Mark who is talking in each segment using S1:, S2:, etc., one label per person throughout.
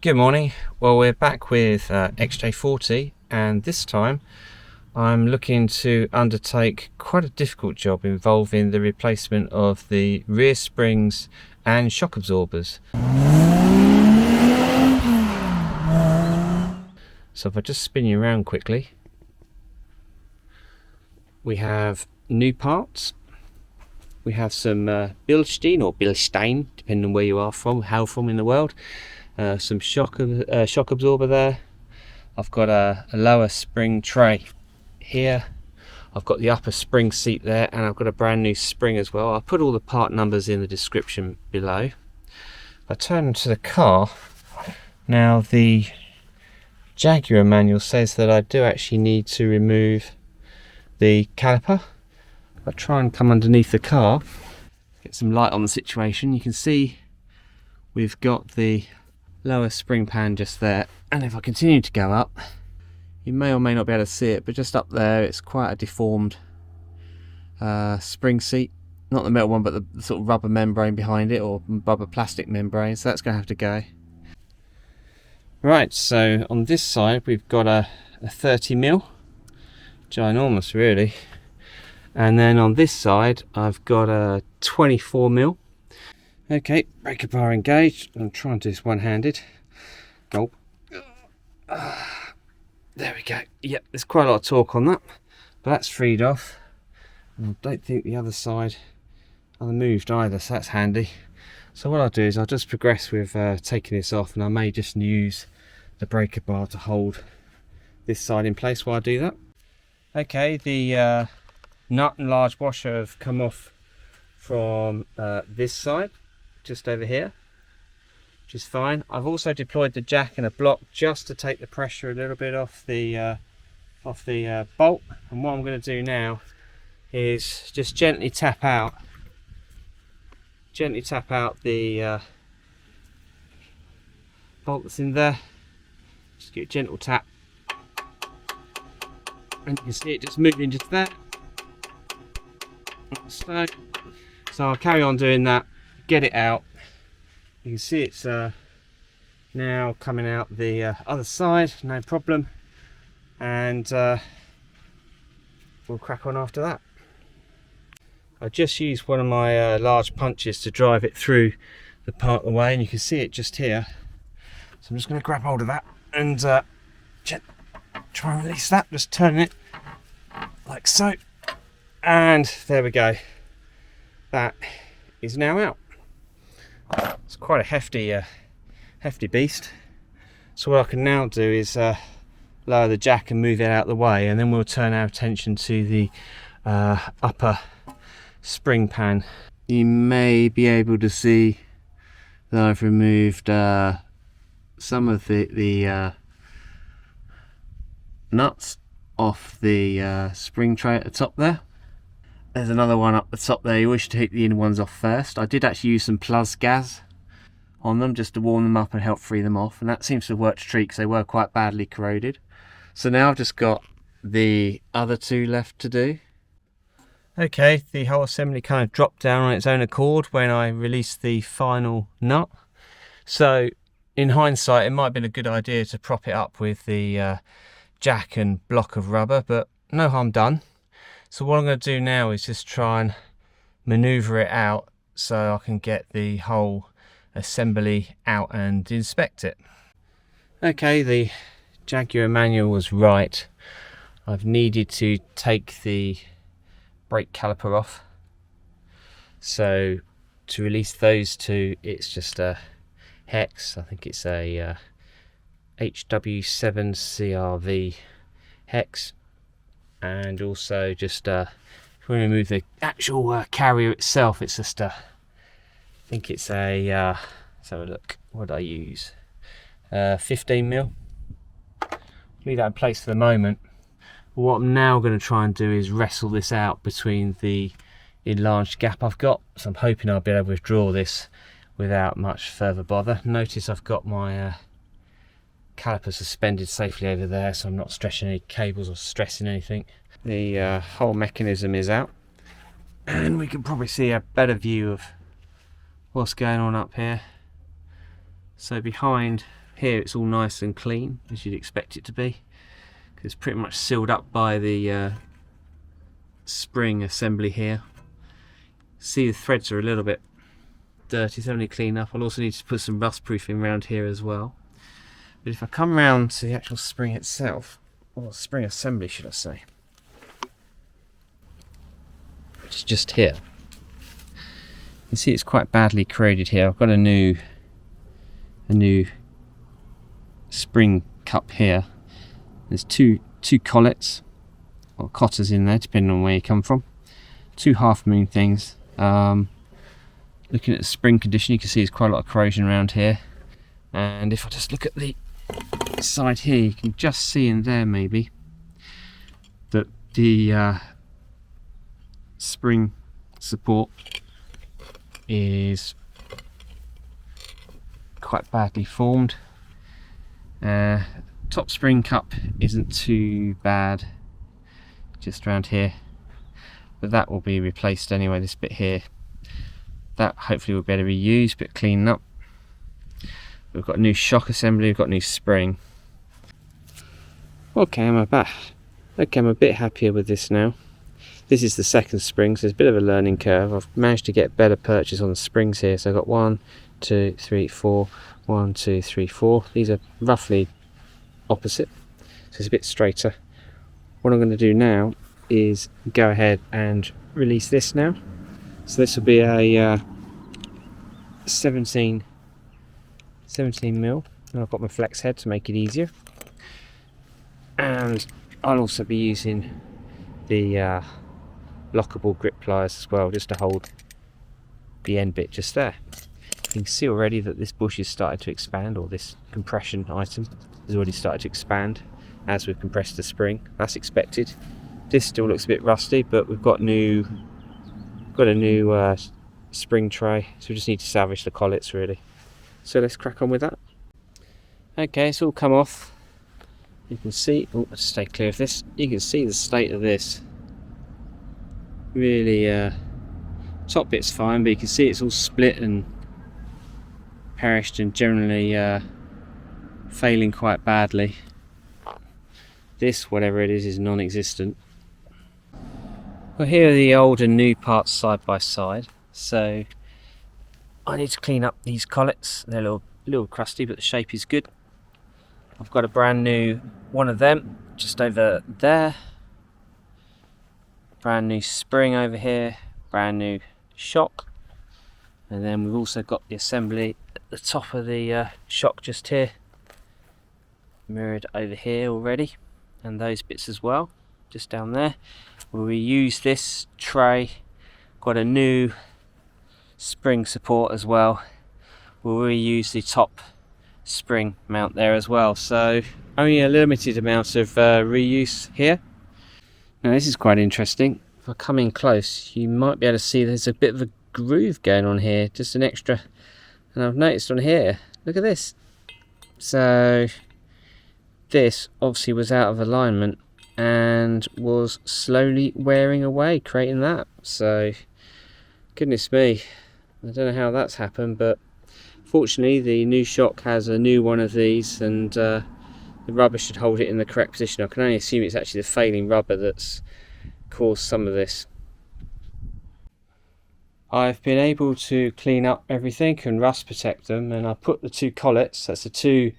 S1: Good morning. Well, we're back with XJ40, and this time I'm looking to undertake quite a difficult job involving the replacement of the rear springs and shock absorbers. So if I just spin you around quickly, we have new parts. We have some Bilstein or Bilstein, depending on where you are from, how from in the world. Some shock absorber there. I've got a lower spring tray here. I've got the upper spring seat there, and I've got a brand new spring as well. I'll put all the part numbers in the description below. If I turn to the car, now the Jaguar manual says that I do actually need to remove the caliper. If I try and come underneath the car, get some light on the situation, you can see we've got the lower spring pan just there, and if I continue to go up, you may or may not be able to see it, but just up there it's quite a deformed spring seat, not the metal one but the sort of rubber membrane behind it, or rubber plastic membrane, so that's going to have to go. Right, so on this side we've got a 30mm, ginormous really, and then on this side I've got a 24mm. Okay, breaker bar engaged. I'm trying to do this one-handed. Gulp. There we go. Yep, there's quite a lot of torque on that, but that's freed off. And I don't think the other side hasn't moved either, so that's handy. So what I'll do is I'll just progress with taking this off, and I may just use the breaker bar to hold this side in place while I do that. Okay, the nut and large washer have come off from this side, just over here, which is fine. I've also deployed the jack and a block just to take the pressure a little bit off the bolt, and what I'm going to do now is just gently tap out the bolt that's in there. Just get a gentle tap, and you can see it just moving just there. So I'll carry on doing that, get it out. You can see it's now coming out the other side, no problem, and we'll crack on after that. I just used one of my large punches to drive it through the part of the way, and you can see it just here. So I'm just going to grab hold of that and try and release that, just turning it like so, and there we go. That is now out. It's quite a hefty beast. So what I can now do is lower the jack and move it out of the way, and then we'll turn our attention to the upper spring pan. You may be able to see that I've removed some of the nuts off the spring tray at the top there. There's another one up the top there. You wish to take the inner ones off first. I did actually use some plus gas on them just to warm them up and help free them off, and that seems to have worked a treat because they were quite badly corroded. So now I've just got the other two left to do. Okay, the whole assembly kind of dropped down on its own accord when I released the final nut. So in hindsight, it might have been a good idea to prop it up with the jack and block of rubber, but no harm done. So what I'm going to do now is just try and maneuver it out so I can get the whole assembly out and inspect it. Okay, the Jaguar manual was right. I've needed to take the brake caliper off. So to release those two, it's just a hex. I think it's a HW7CRV hex. And also just if we remove the actual carrier itself, it's just I think it's a let's have a look, what did I use, 15mm. Leave that in place for the moment. What I'm now going to try and do is wrestle this out between the enlarged gap I've got, so I'm hoping I'll be able to withdraw this without much further bother. Notice I've got my caliper suspended safely over there, so I'm not stretching any cables or stressing anything. The whole mechanism is out, and we can probably see a better view of what's going on up here. So behind here it's all nice and clean, as you'd expect it to be, because it's pretty much sealed up by the spring assembly here. See, the threads are a little bit dirty, so I need to clean up. I'll also need to put some rust proofing around here as well. But if I come around to the actual spring itself, or spring assembly should I say, which is just here, you can see it's quite badly corroded here. I've got a new spring cup here. There's two collets or cotters in there, depending on where you come from. Two half moon things. Looking at the spring condition, you can see there's quite a lot of corrosion around here. And if I just look at the side here, you can just see in there maybe that the spring support is quite badly formed. Top spring cup isn't too bad, just around here, but that will be replaced anyway. This bit here, that hopefully will be able to be used, but cleaning up. We've got a new shock assembly, we've got a new spring. Okay, I'm back. Okay, I'm a bit happier with this now. This is the second spring, so there's a bit of a learning curve. I've managed to get better purchase on the springs here. So I've got 1, 2, 3, 4, 1, 2, 3, 4. These are roughly opposite, so it's a bit straighter. What I'm going to do now is go ahead and release this now. So this will be a 17 mil, and I've got my flex head to make it easier. And I'll also be using the lockable grip pliers as well, just to hold the end bit just there. You can see already that this bush is starting to expand, or this compression item has already started to expand as we've compressed the spring. That's expected. This still looks a bit rusty, but we've got a new spring tray, so we just need to salvage the collets really. So let's crack on with that. Okay, it's all come off. You can see, oh, let's stay clear of this. You can see the state of this. Really, top bit's fine, but you can see it's all split and perished and generally failing quite badly. This, whatever it is non-existent. Well, here are the old and new parts side by side. So I need to clean up these collets. They're a little crusty, but the shape is good. I've got a brand new one of them just over there. Brand new spring over here. Brand new shock. And then we've also got the assembly at the top of the shock just here. Mirrored over here already. And those bits as well, just down there. We'll reuse this tray. Got a new spring support as well. We'll reuse the top spring mount there as well, so only a limited amount of reuse here. Now this is quite interesting. If I come in close, you might be able to see there's a bit of a groove going on here, just an extra, and I've noticed on here, look at this. So this obviously was out of alignment and was slowly wearing away, creating that. So goodness me, I don't know how that's happened, but fortunately the new shock has a new one of these, and the rubber should hold it in the correct position. I can only assume it's actually the failing rubber that's caused some of this. I've been able to clean up everything and rust protect them, and I put the two collets, that's the two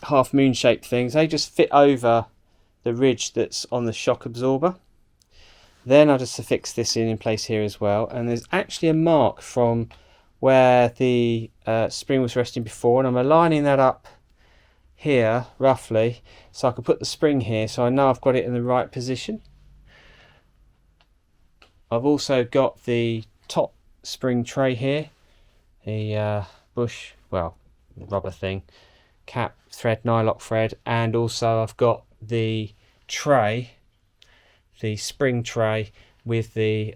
S1: half moon shaped things, they just fit over the ridge that's on the shock absorber. Then I'll just affix this in place here as well, and there's actually a mark from where the spring was resting before, and I'm aligning that up here roughly so I can put the spring here so I know I've got it in the right position. I've also got the top spring tray here, the bush, well, rubber thing, cap thread, nylock thread, and also I've got the tray, the spring tray with the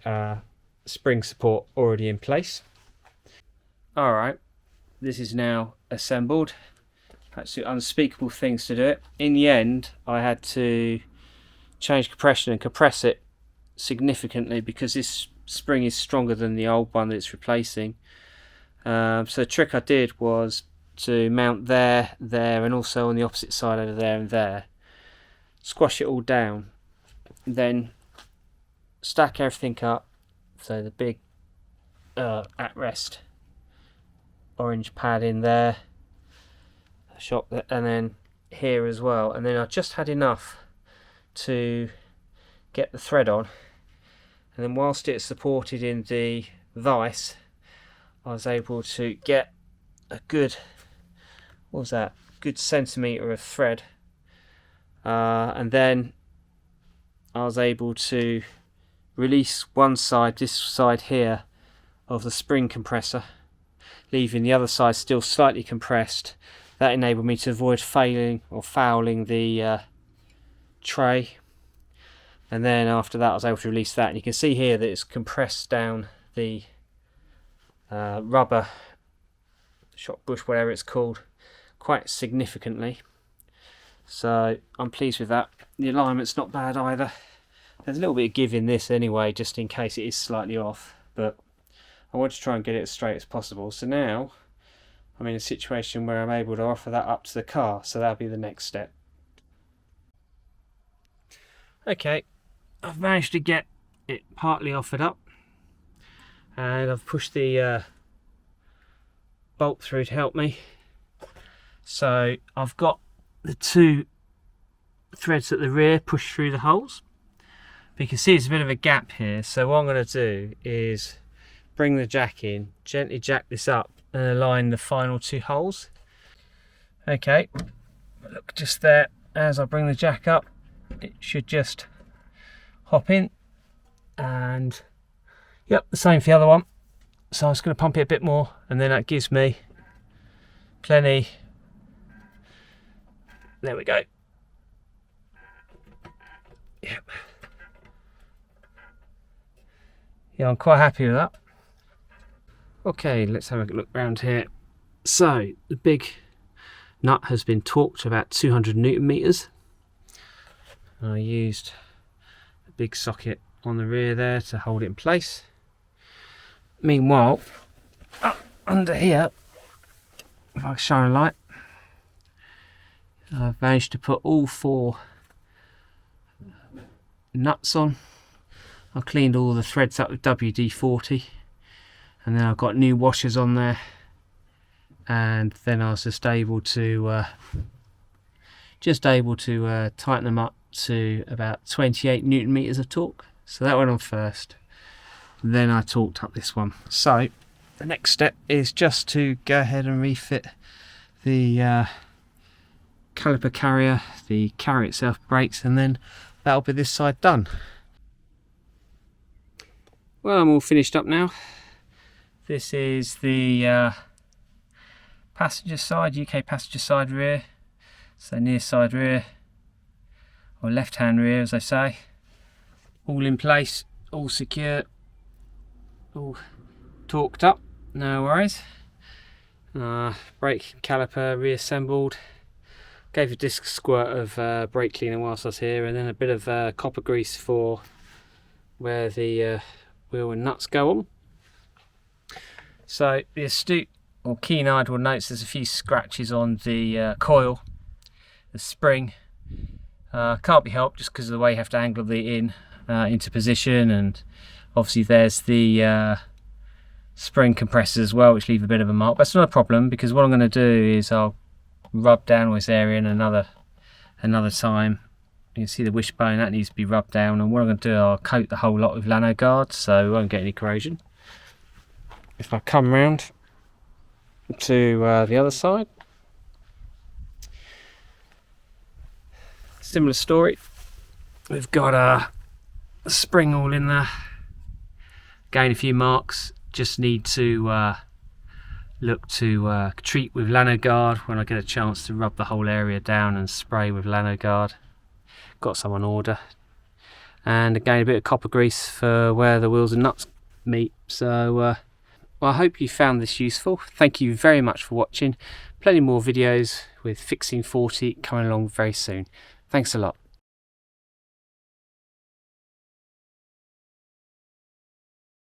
S1: spring support already in place. Alright, this is now assembled. Absolutely unspeakable things to do it. In the end, I had to change compression and compress it significantly because this spring is stronger than the old one that it's replacing. So the trick I did was to mount there, and also on the opposite side over there and there. Squash it all down, then stack everything up. So the big at rest orange pad in there, and then here as well. And then I just had enough to get the thread on, and then whilst it's supported in the vise, I was able to get a good, what was that, good centimetre of thread, and then I was able to release one side, this side here, of the spring compressor, leaving the other side still slightly compressed. That enabled me to avoid fouling the tray. And then after that I was able to release that, and you can see here that it's compressed down the rubber shot bush, whatever it's called, quite significantly. So I'm pleased with that. The alignment's not bad either. There's a little bit of give in this anyway, just in case it is slightly off, but I want to try and get it as straight as possible. So now I'm in a situation where I'm able to offer that up to the car, so that'll be the next step. Okay, I've managed to get it partly offered up, and I've pushed the bolt through to help me. So I've got the two threads at the rear pushed through the holes. But you can see there's a bit of a gap here, so what I'm going to do is bring the jack in, gently jack this up and align the final two holes. Okay, look just there, as I bring the jack up, it should just hop in, and yep, the same for the other one. So I'm just going to pump it a bit more, and then that gives me plenty. There we go. Yep. Yeah, I'm quite happy with that. Okay, let's have a look around here. So the big nut has been torqued to about 200 Newton meters. I used a big socket on the rear there to hold it in place. Meanwhile, up under here, if I shine a light, I've managed to put all four nuts on. I cleaned all the threads up with WD-40, and then I've got new washers on there, and then I was just able to tighten them up to about 28 Newton meters of torque. So that went on first, then I torqued up this one. So the next step is just to go ahead and refit the caliper carrier. The carrier itself breaks, and then that'll be this side done. Well, I'm all finished up now. This is the passenger side, UK passenger side rear. So near side rear, or left hand rear as they say. All in place, all secure, all torqued up, no worries. Brake caliper reassembled. Gave a disc squirt of brake cleaner whilst I was here, and then a bit of copper grease for where the wheel and nuts go on. So the astute or keen-eyed will notice there's a few scratches on the coil, the spring. Can't be helped just because of the way you have to angle the into position, and obviously there's the spring compressors as well, which leave a bit of a mark. But it's not a problem, because what I'm going to do is I'll rub down on this area in another time. You can see the wishbone, that needs to be rubbed down, and what I'm going to do, I'll coat the whole lot with lano guard so we won't get any corrosion. If I come round to the other side, similar story. We've got a spring all in there, gain a few marks, just need to look to treat with lano guard when I get a chance to rub the whole area down and spray with lano guard. Got some on order, and again a bit of copper grease for where the wheels and nuts meet. So well, I hope you found this useful. Thank you very much for watching. Plenty more videos with Fixing 40 coming along very soon. Thanks a lot.